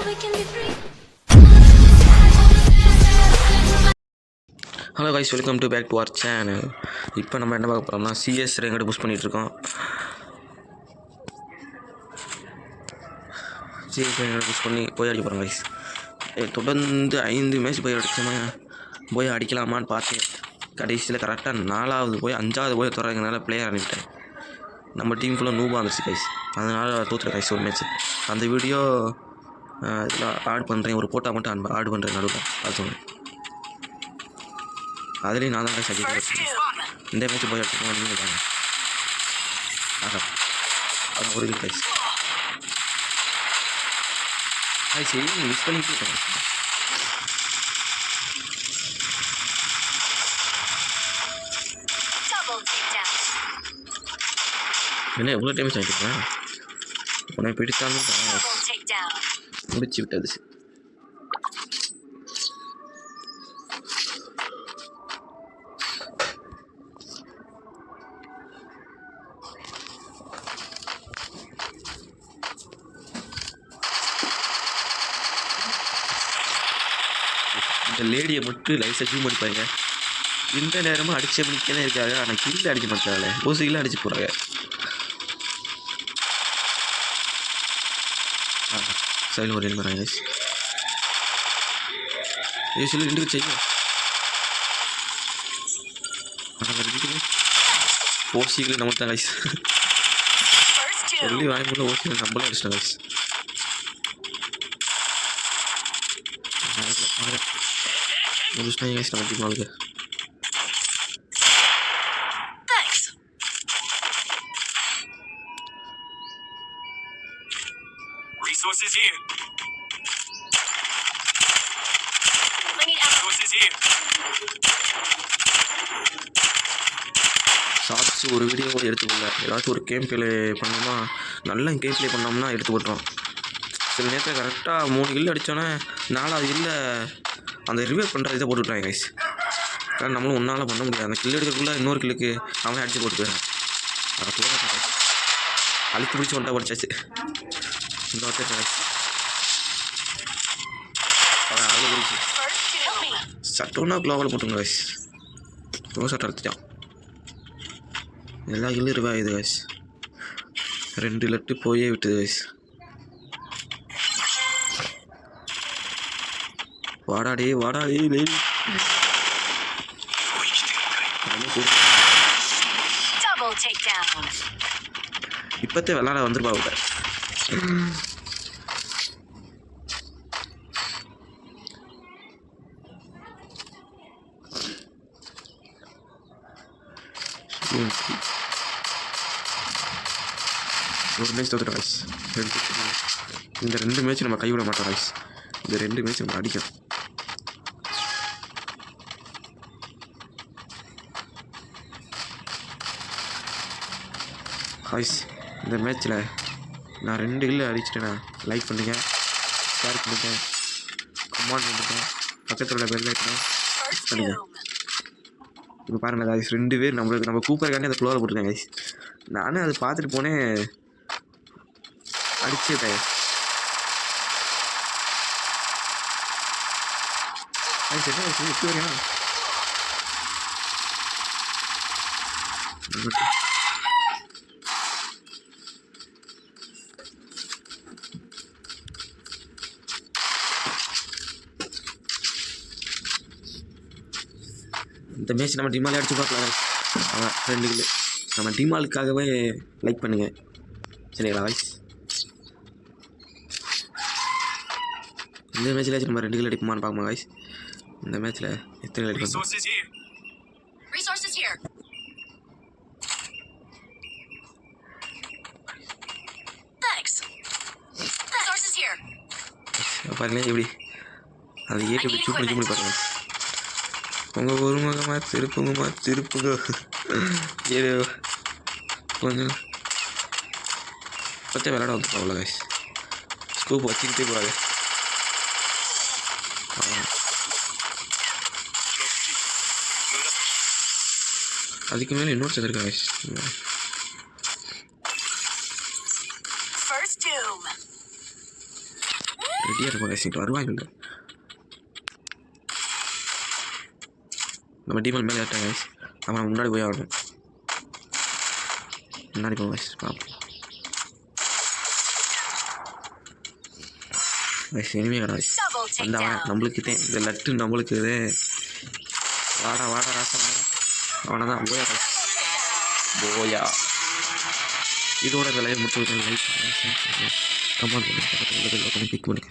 Hello guys, welcome to back to our channel. இப்போ நம்ம என்ன பார்க்க போகிறோம்னா சிஎஸ் ரேங்கோட புஷ் பண்ணிகிட்ருக்கோம். சிஎஸ் ரேங்கோட புஷ் பண்ணி போய் அடிக்க போகிறோம் கைஸ். தொடர்ந்து 5 மேட்ச் போய் அடிக்கலாமான்னு பார்த்தேன். கடைசியில் கரெக்டாக 4வது போய் 5வது போய் தொடர்றதுனால பிளேயர் அனுப்பிட்டேன். நம்ம டீம் ஃபுல்லாக நூபாக வந்துச்சு கைஸ். அதனால் தோற்றுற கைஸ் ஒரு மேட்ச். அந்த வீடியோ இதில் ஆட் பண்ணுறேன், ஒரு ஃபோட்டோ மட்டும் ஆட் பண்ணுறேன் நடுவில் பார்த்துக்கோங்க. அதுலேயும் நான் தான் சஜெக்ட் வச்சுருக்கேன். இந்த மேட்ச் போய் எடுத்துக்கோங்க நீங்கள் தாங்க. அதான் ஒரு இது கைஸ். சரி மிஸ் பண்ணிட்டு இருக்கேன். என்ன எவ்வளோ டைம் ஆகிட்டுருக்கேன். உன்னை பிடித்தாலும் முடிச்சு விட்டது. இந்த லேடியை மட்டும் லைஃப் அச்சீவ் பண்ணிப்பாங்க. இந்த நேரமும் அடிச்ச மணிக்கெல்லாம் இருக்காங்க. ஆனால் கீழே அடிக்க மாட்டாங்களே, ஓசிக்கெல்லாம் அடிச்சு போகிறாங்க. சைடில் ஒரு எண்ணி வராங்க. சொல்லி ரெண்டு செய்யும். ஓசிகளை நம்மளுக்கு தான் கைஸ் சொல்லி வாங்கி ஓசிகளை நம்மளும் அடிச்சிட்டோம் கைஸ். முடிச்சிட்டாங்க கைஸ் நம்ம டீம் ஆளுக்கு. Resources here. Resources here. Shorts ஒரு வீடியோ எடுத்துக்கல. ஏதாச்சும் ஒரு கேம் ப்ளே பண்ணோமா, நல்லா கேம் ப்ளே பண்ணோம்னா எடுத்து போட்டுரும். சில நேரத்தில் கரெக்டாக 3 கில் அடித்தோன்னே 4வது இல்லை அந்த ரிவைவ் பண்ணுற இதை போட்டுவிட்டாங்க கைஸ். ஆனால் நம்மளும் ஒன்றால் பண்ண முடியாது. அந்த கில் எடுக்கிறதுக்குள்ளே இன்னொரு கில்லுக்கு அவனே அடித்து போட்டு போயிடுறான். அதை போட அழுத்து பிடிச்சி ஒன்றா படிச்சாச்சு. இந்த வார்த்தை கைஸ் அவன் அவ்வளோ பிடிச்சி சட்டோன்னா குளோவில் போட்டுங்க கைஸ். க்ளோ சட்டை அடிச்சிட்டான். எல்லா கில்லும் ரிவைவ் ஆகுது கைஸ். 2 லட்டு போயே விட்டுது கைஸ். வாடாடே லேடி இப்பத்தே விளாட வந்துருப்பா விட. ஒரு மேட்ச் தோத்துட்டோம் ரைஸ். இந்த 2 மேட்ச் நம்ம கைவிட மாட்டோம் ரைஸ். இந்த 2 மேட்ச் நம்ம அடிக்கும். ஹாய்ஸ், இந்த மேட்ச்சில் நான் 2 கில் அடிச்சிட்டேண்ணா. லைக் பண்ணுங்கள், ஷேர் பண்ணுங்கள், கமெண்ட் பண்ணுங்கள், பக்கத்தில் உள்ள பெல் ஐக்கனை பண்ணுங்கள். இப்போ பாருங்கள் காய்ஸ், 2 பேர் நம்ம கூப்பிட்றக்காண்டி அந்த ஃப்ளோரில் போட்டிருக்கேன் காய்ஸ். நானும் அதை பார்த்துட்டு போனேன், அடிச்சுட்டேன் காய்ஸ். என்ன ஆச்சு எப்படி வரையா? இந்த மேட்ச் நம்ம டீமாலே அடிச்சு பார்க்கலாம். அவன் 2 கிலோ நம்ம டீமாலுக்காகவே லைக் பண்ணுங்கள் சரிங்களா வாய்ஸ். இந்த மேட்ச்சில் நம்ம 2 கிலோ அடிப்போமான்னு பார்ப்போம் வாய்ஸ். இந்த மேட்ச்சில் எத்தனை கிலோ அடிப்போம்? பாருங்களேன் எப்படி அது எப்படி சூப் பண்ணி பாருங்க. உங்கள் ஒரு முகமாக திருப்புங்க ஏதோ கொஞ்சம் பச்சை விளையாட வந்து அவ்வளோ கைஸ். ஸ்கூப் வச்சுக்கிட்டே போகாது. அதுக்கு மேலே இன்னொரு சதம் இருக்கா கைஸ். ரெடியாக இருக்கும் கைஸ் வருவாங்க இல்லை நம்ம டீமல் மேலே ஏற்றாங்க கைஸ் நம்ம முன்னாடி போய் ஆகணும் முன்னாடி போவோம் கைஸ் பார்ப்போம் கைஸ் இனிமே கடை கைஸ் அந்த நம்மளுக்கிட்டே இந்த லட்டு நம்மளுக்கு இது வாடா ராசா அவனை தான் போயா இதோட இந்த லைவ் முடிச்சு லைக் கமெண்ட் பண்ணுங்க பக்கத்தில் பிக் பண்ணுங்க